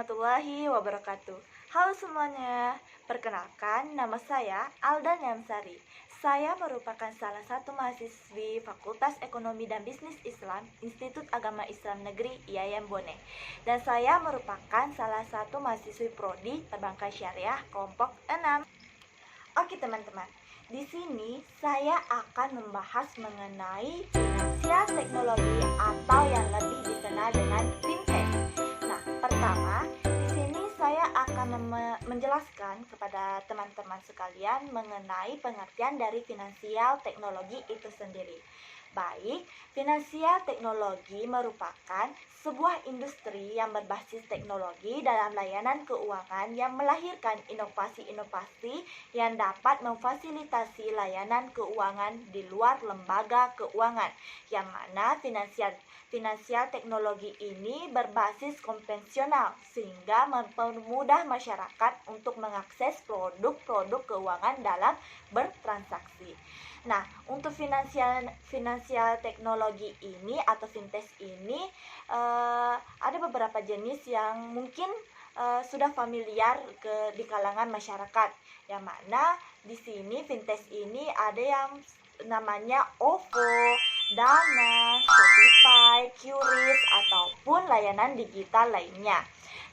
warahmatullahi wabarakatuh. Halo semuanya, perkenalkan nama saya Alda Nyamsari. Saya merupakan salah satu mahasiswi Fakultas Ekonomi dan Bisnis Islam Institut Agama Islam Negeri IAIN Bone. Dan saya merupakan salah satu mahasiswi Prodi Perbankan Syariah kelompok 6. Oke teman-teman, di sini saya akan membahas mengenai finansial teknologi atau yang lebih dikenal dengan fintech. Nah, pertama, di sini saya akan menjelaskan kepada teman-teman sekalian mengenai pengertian dari finansial teknologi itu sendiri. Baik, finansial teknologi merupakan sebuah industri yang berbasis teknologi dalam layanan keuangan yang melahirkan inovasi-inovasi yang dapat memfasilitasi layanan keuangan di luar lembaga keuangan, yang mana finansial teknologi ini berbasis konvensional sehingga mempermudah masyarakat untuk mengakses produk-produk keuangan dalam bertransaksi. Nah, untuk finansial teknologi ini atau fintech ini ada beberapa jenis yang mungkin sudah familiar di kalangan masyarakat. Yang mana di sini fintech ini ada yang namanya OVO, Dana, Shopify, QRIS ataupun layanan digital lainnya.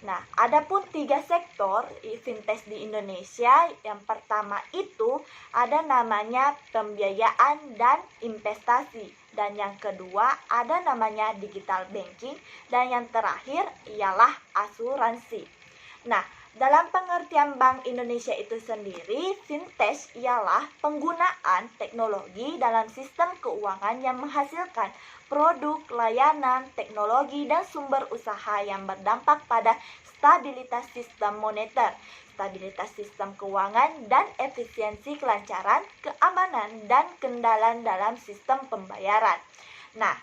Nah, adapun 3 sektor fintech di Indonesia. Yang pertama itu ada namanya pembiayaan dan investasi. Dan yang kedua ada namanya digital banking. Dan yang terakhir ialah asuransi. Nah, dalam pengertian Bank Indonesia itu sendiri, fintech ialah penggunaan teknologi dalam sistem keuangan yang menghasilkan produk, layanan, teknologi, dan sumber usaha yang berdampak pada stabilitas sistem moneter, stabilitas sistem keuangan, dan efisiensi kelancaran, keamanan, dan kendalian dalam sistem pembayaran. Nah,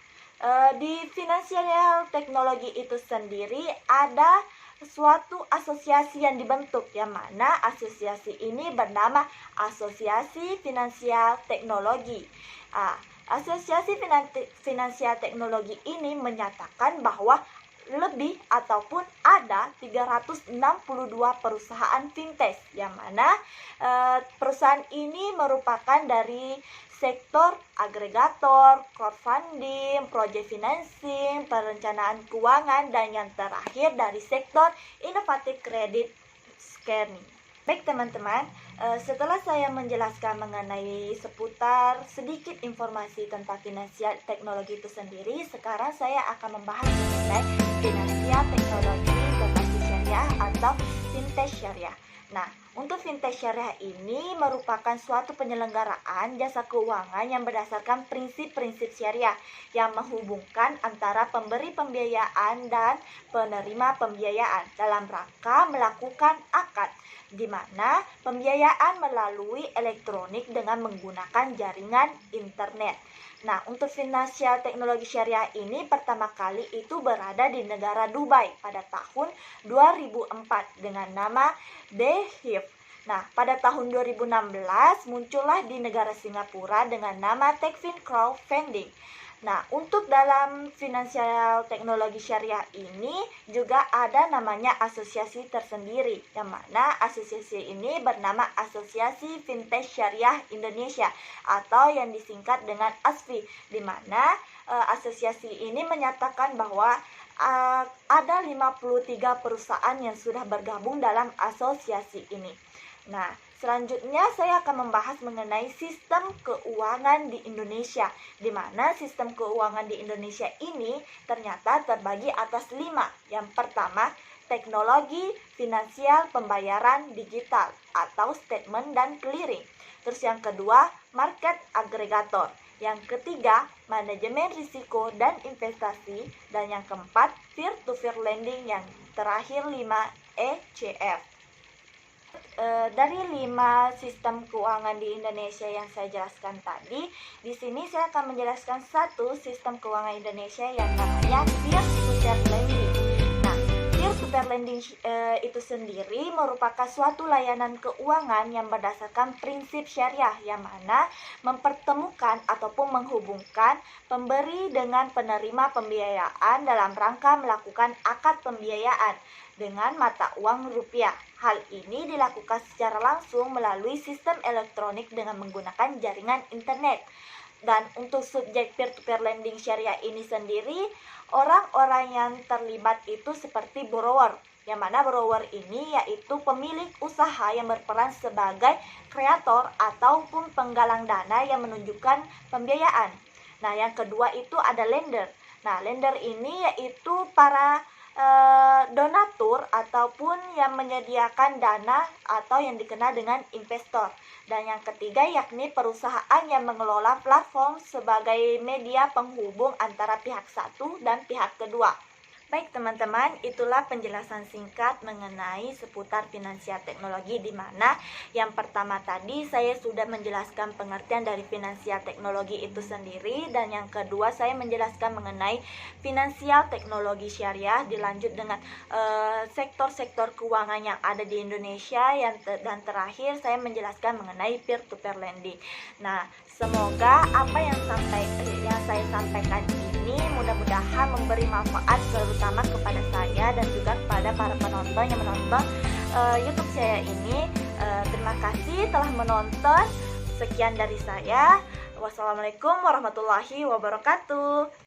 di finansial teknologi itu sendiri ada suatu asosiasi yang dibentuk, yang mana asosiasi ini bernama Asosiasi Finansial Teknologi. Asosiasi Finansial Teknologi ini menyatakan bahwa lebih ataupun ada 362 perusahaan fintech, yang mana perusahaan ini merupakan dari sektor agregator, crowdfunding, project financing, perencanaan keuangan, dan yang terakhir dari sektor inovatif kredit scaring. Baik teman-teman, setelah saya menjelaskan mengenai seputar sedikit informasi tentang finansial teknologi itu sendiri, sekarang saya akan membahas mengenai finansial teknologi berbasis syariah atau fintech syariah. Nah, untuk fintech syariah ini merupakan suatu penyelenggaraan jasa keuangan yang berdasarkan prinsip-prinsip syariah yang menghubungkan antara pemberi pembiayaan dan penerima pembiayaan dalam rangka melakukan akad, di mana pembiayaan melalui elektronik dengan menggunakan jaringan internet. Nah, untuk finansial teknologi syariah ini pertama kali itu berada di negara Dubai pada tahun 2004 dengan nama DHIF. Nah, pada tahun 2016 muncullah di negara Singapura dengan nama Techfin Crowdfunding. Nah, untuk dalam finansial teknologi syariah ini juga ada namanya asosiasi tersendiri, yang mana asosiasi ini bernama Asosiasi Fintech Syariah Indonesia atau yang disingkat dengan ASFI, di mana asosiasi ini menyatakan bahwa ada 53 perusahaan yang sudah bergabung dalam asosiasi ini. Nah, selanjutnya saya akan membahas mengenai sistem keuangan di Indonesia, di mana sistem keuangan di Indonesia ini ternyata terbagi atas 5. Yang pertama, teknologi finansial pembayaran digital atau statement dan clearing. Terus yang kedua, market agregator. Yang ketiga, manajemen risiko dan investasi. Dan yang keempat, peer-to-peer lending. Yang terakhir 5, ECF. Dari 5 sistem keuangan di Indonesia yang saya jelaskan tadi, di sini saya akan menjelaskan satu sistem keuangan Indonesia yang namanya peer-to-peer lending. Nah, peer Peer-to-peer lending itu sendiri merupakan suatu layanan keuangan yang berdasarkan prinsip syariah yang mana mempertemukan ataupun menghubungkan pemberi dengan penerima pembiayaan dalam rangka melakukan akad pembiayaan dengan mata uang rupiah. Hal ini dilakukan secara langsung melalui sistem elektronik dengan menggunakan jaringan internet. Dan untuk subjek peer-to-peer lending syariah ini sendiri, orang-orang yang terlibat itu seperti borrower, yang mana borrower ini yaitu pemilik usaha yang berperan sebagai kreator ataupun penggalang dana yang menunjukkan pembiayaan. Nah, yang kedua itu ada lender. Nah, lender ini yaitu para donatur ataupun yang menyediakan dana atau yang dikenal dengan investor. Dan yang ketiga yakni perusahaan yang mengelola platform sebagai media penghubung antara pihak satu dan pihak kedua. Baik teman-teman, itulah penjelasan singkat mengenai seputar finansial teknologi, di mana yang pertama tadi saya sudah menjelaskan pengertian dari finansial teknologi itu sendiri, dan yang kedua saya menjelaskan mengenai finansial teknologi syariah, dilanjut dengan sektor-sektor keuangan yang ada di Indonesia, dan terakhir saya menjelaskan mengenai peer-to-peer lending. Nah, semoga apa yang saya sampaikan ini mudah-mudahan memberi manfaat terutama kepada saya dan juga kepada para penonton yang menonton YouTube saya ini. Terima kasih telah menonton. Sekian dari saya. Wassalamualaikum warahmatullahi wabarakatuh.